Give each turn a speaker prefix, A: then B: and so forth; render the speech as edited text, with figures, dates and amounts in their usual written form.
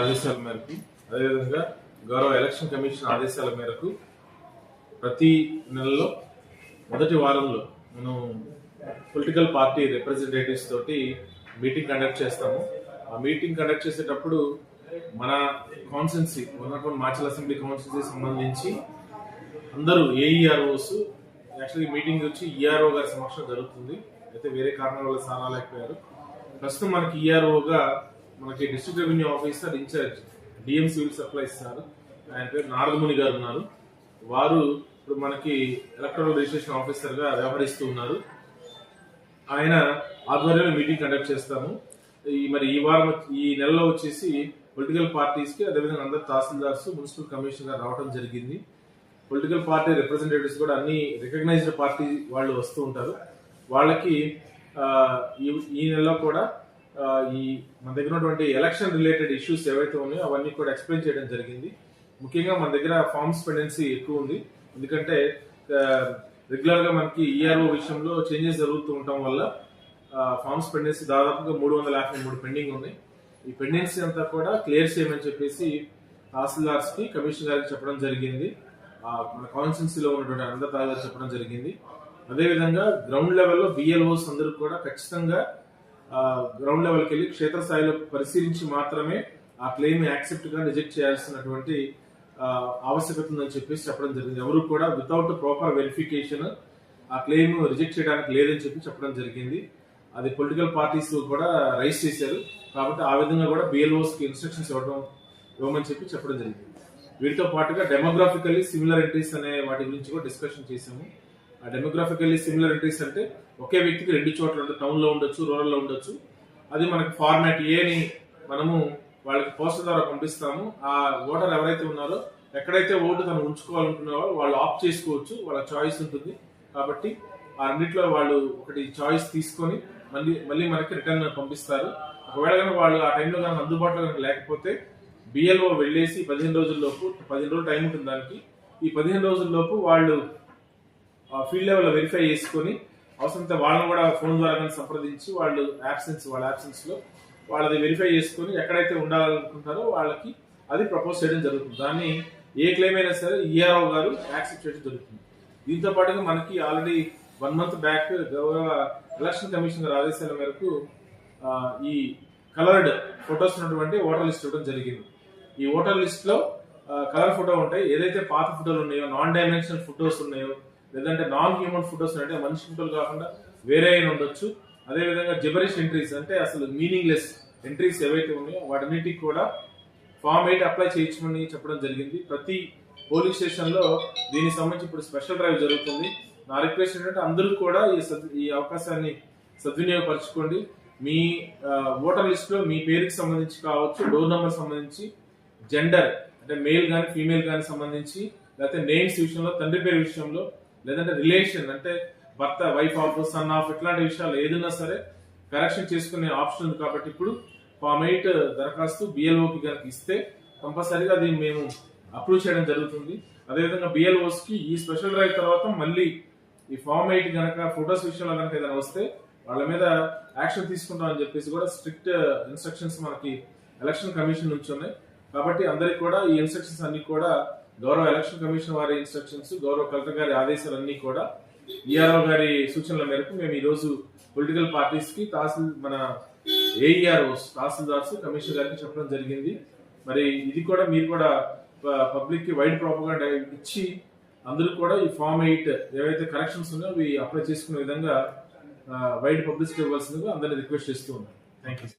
A: ఆదేశాల మేరకు అదేవిధంగా గౌరవ ఎలక్షన్ కమిషన్ ఆదేశాల మేరకు ప్రతి నెలలో మొదటి వారంలో మనం పొలిటికల్ పార్టీ రిప్రజెంటేటివ్స్ తోటి మీటింగ్ కండక్ట్ చేస్తాము. ఆ మీటింగ్ కండక్ట్ చేసేటప్పుడు మన కాన్స్టిట్యున్సీ ఉన్నటువంటి మాచల్ అసెంబ్లీ కాన్స్టిట్యున్సీ సంబంధించి అందరూ ఏఈఆర్ఓస్ యాక్చువల్లీ మీటింగ్ వచ్చి ఈఆర్ఓ గారి సమక్షంలో జరుగుతుంది. అయితే వేరే కారణాల వల్ల సారాలేకపోయారు. ప్రస్తుతం మనకి ఈఆర్ఓగా మనకి district revenue officer in charge DM civil supplies sir, ఆయన పేరు నారదముని గారు ఉన్నారు. వారు ఇప్పుడు మనకి ఎలక్ట్రల్ రిజిస్ట్రేషన్ ఆఫీసర్ గా వ్యవహరిస్తూ ఉన్నారు. ఆయన ఆధ్వర్యంలో మీటింగ్ కండక్ట్ చేస్తాము. మరి ఈ వారం ఈ నెలలో వచ్చేసి పొలిటికల్ పార్టీస్ కి అదేవిధంగా అందరు తహసీల్దార్స్ మున్సిపల్ కమిషనర్ రావడం జరిగింది. పొలిటికల్ పార్టీ రిప్రజెంటేటివ్స్ కూడా అన్ని రికగ్నైజ్డ్ పార్టీ వాళ్ళు వస్తూ ఉంటారు. వాళ్ళకి ఈ నెలలో కూడా ఈ మన దగ్గర ఉన్నటువంటి ఎలక్షన్ రిలేటెడ్ ఇష్యూస్ ఏవైతే ఉన్నాయో అవన్నీ కూడా ఎక్స్ప్లెయిన్ చేయడం జరిగింది. ముఖ్యంగా మన దగ్గర ఫార్మ్స్ పెండెన్సీ ఎక్కువ ఉంది. ఎందుకంటే రెగ్యులర్ గా మనకి ఈఆర్ఓ విషయంలో చేంజెస్ జరుగుతూ ఉండటం వల్ల ఫార్మ్స్ పెండెన్సీ దాదాపుగా 353 పెండింగ్ ఉన్నాయి. ఈ పెండెన్సీ అంతా కూడా క్లియర్ చేయమని చెప్పేసి తహసీల్దార్స్ కి కమిషనర్ గారికి చెప్పడం జరిగింది. మన కాన్స్టిట్యున్సీలో ఉన్నటువంటి అందరి తహసీల్దార్ చెప్పడం జరిగింది. అదేవిధంగా గ్రౌండ్ లెవెల్లో బిఎల్ఓస్ అందరూ కూడా ఖచ్చితంగా గ్రౌండ్ లెవెల్కి వెళ్ళి క్షేత్రస్థాయిలో పరిశీలించి మాత్రమే ఆ క్లెయిమ్ యాక్సెప్ట్ గా రిజెక్ట్ చేయాల్సినటువంటి ఆవశ్యకత ఉందని చెప్పేసి చెప్పడం జరిగింది. ఎవరు కూడా వితౌట్ ప్రాపర్ వెరిఫికేషన్ ఆ క్లెయిమ్ రిజెక్ట్ చేయడానికి లేదని చెప్పడం జరిగింది. అది పొలిటికల్ పార్టీస్ కూడా రైజ్ చేశారు. కాబట్టి ఆ విధంగా కూడా బిఎల్ఓస్ కి ఇన్స్ట్రక్షన్స్ ఇవ్వమని చెప్పడం జరిగింది. వీటితో పాటుగా డెమోగ్రాఫికల్లీ సిమిలర్ ఎంట్రీస్ అనే వాటి గురించి కూడా డిస్కషన్ చేశాము. ఆ డెమోగ్రాఫికల్లీ సిమిలర్ ఎంట్రీస్ అంటే ఒకే వ్యక్తికి 2 చోట్ల ఉండదు, టౌన్ లో ఉండొచ్చు, రూరల్ లో ఉండొచ్చు. అది మనకి ఫార్మాట్ ఏని మనము వాళ్ళకి పోస్టర్ ద్వారా పంపిస్తాము. ఆ ఓటర్ ఎవరైతే ఉన్నారో ఎక్కడైతే ఓటు తను ఉంచుకోవాలనుకున్నారో వాళ్ళు ఆప్ట్ చేసుకోవచ్చు, వాళ్ళ చాయిస్ ఉంటుంది. కాబట్టి ఆ రెండిట్లో వాళ్ళు ఒకటి చాయిస్ తీసుకొని మళ్ళీ మనకి రిటర్న్ పంపిస్తారు. ఒకవేళ కనుక వాళ్ళు ఆ టైంలో కనుక అందుబాటులో కనుక లేకపోతే బిఎల్ఓ వెళ్ళేసి 15 రోజుల్లోపు 15 రోజులు టైం ఉంటుంది దానికి. ఈ 15 రోజుల్లోపు వాళ్ళు ఫీల్డ్ లెవెల్ వెరిఫై చేసుకొని అవసరంతో వాళ్ళని కూడా ఫోన్ ద్వారా సంప్రదించి వాళ్ళ యాబ్సెన్స్ లో వాళ్ళది వెరిఫై చేసుకొని ఎక్కడైతే ఉండాలనుకుంటారో వాళ్ళకి అది ప్రపోజ్ చేయడం జరుగుతుంది. దాన్ని ఏ క్లెయిమ్ అయినా సరే ఈఆర్ఓ గారు యాక్సెప్ట్ చేయడం జరుగుతుంది. దీంతో పాటుగా మనకి ఆల్రెడీ 1 month బ్యాక్ గౌరవ ఎలక్షన్ కమిషన్ గారి ఆదేశాల మేరకు ఈ కలర్డ్ ఫొటోస్ ఉన్నటువంటి ఓటర్ లిస్ట్ ఇవ్వడం జరిగింది. ఈ ఓటర్ లిస్ట్ లో కలర్ ఫోటో ఉంటాయి. ఏదైతే పాత ఫోటోలు ఉన్నాయో, నాన్ డైమెన్షనల్ ఫోటోస్ ఉన్నాయో, లేదంటే నాన్ హ్యూమన్ ఫోటోస్ అంటే మనిషి ఫోటోలు కాకుండా వేరే అయినా ఉండొచ్చు. అదేవిధంగా జిబరిష్ ఎంట్రీస్ అంటే అసలు మీనింగ్ లెస్ ఎంట్రీస్ ఏవైతే ఉన్నాయో వాటన్నిటికి కూడా ఫామ్ 8 అప్లై చేయించమని చెప్పడం జరిగింది. ప్రతి పోలింగ్ స్టేషన్ లో దీనికి సంబంధించి ఇప్పుడు స్పెషల్ డ్రైవ్ జరుగుతుంది. నా రిక్వెస్ట్ ఏంటంటే అందరూ కూడా ఈ అవకాశాన్ని సద్వినియోగపరచుకోండి. మీ ఓటర్ లిస్ట్ లో మీ పేరుకి సంబంధించి కావచ్చు, డోర్ నంబర్ సంబంధించి, జెండర్ అంటే మేల్ గానీ ఫీమేల్ గానీ సంబంధించి, లేకపోతే నేమ్స్ విషయంలో, తండ్రి పేరు విషయంలో, లేదంటే రిలేషన్ అంటే భర్త, వైఫ్ ఆఫ్, సన్ ఆఫ్, ఇట్లాంటి విషయాలు ఏదైనా సరే కరెక్షన్ చేసుకునే ఆప్షన్ ఉంది. కాబట్టి ఇప్పుడు ఫామ్ 8 దరఖాస్తు బిఎల్ఓకి కనుక ఇస్తే కంపల్సరీగా అది మేము అప్రూవ్ చేయడం జరుగుతుంది. అదేవిధంగా బిఎల్ఓస్ కి ఈ స్పెషల్ డ్రైవ్ తర్వాత మళ్ళీ ఈ ఫామ్ 8 కనుక ఫోటోస్ విషయంలో కనుక ఏదైనా వస్తే వాళ్ళ మీద యాక్షన్ తీసుకుంటామని చెప్పేసి కూడా స్ట్రిక్ట్ ఇన్స్ట్రక్షన్స్ మనకి ఎలక్షన్ కమిషన్ నుంచి ఉన్నాయి. కాబట్టి అందరికి కూడా ఈ ఇన్స్ట్రక్షన్స్ అన్ని కూడా గౌరవ ఎలక్షన్ కమిషన్ వారి ఇన్స్ట్రక్షన్స్, గౌరవ కలెక్టర్ గారి ఆదేశాలన్నీ కూడా ఈఆర్ఓ గారి సూచనల మేరకు మేము ఈ రోజు పొలిటికల్ పార్టీస్ కి మన ఏఈఆర్ఓస్, తహసీల్దార్స్, కమిషనర్ గారికి చెప్పడం జరిగింది. మరి ఇది కూడా మీరు కూడా పబ్లిక్ కి వైడ్ ప్రాపగండా ఇచ్చి అందరూ కూడా ఈ ఫామ్ 8 ఏవైతే కరెక్షన్స్ ఉన్నాయో అవి అప్లై చేసుకునే విధంగా వైడ్ పబ్లిసిటీ ఇవ్వాల్సిందిగా అందరినీ రిక్వెస్ట్ చేస్తూ ఉన్నాను. Thank you.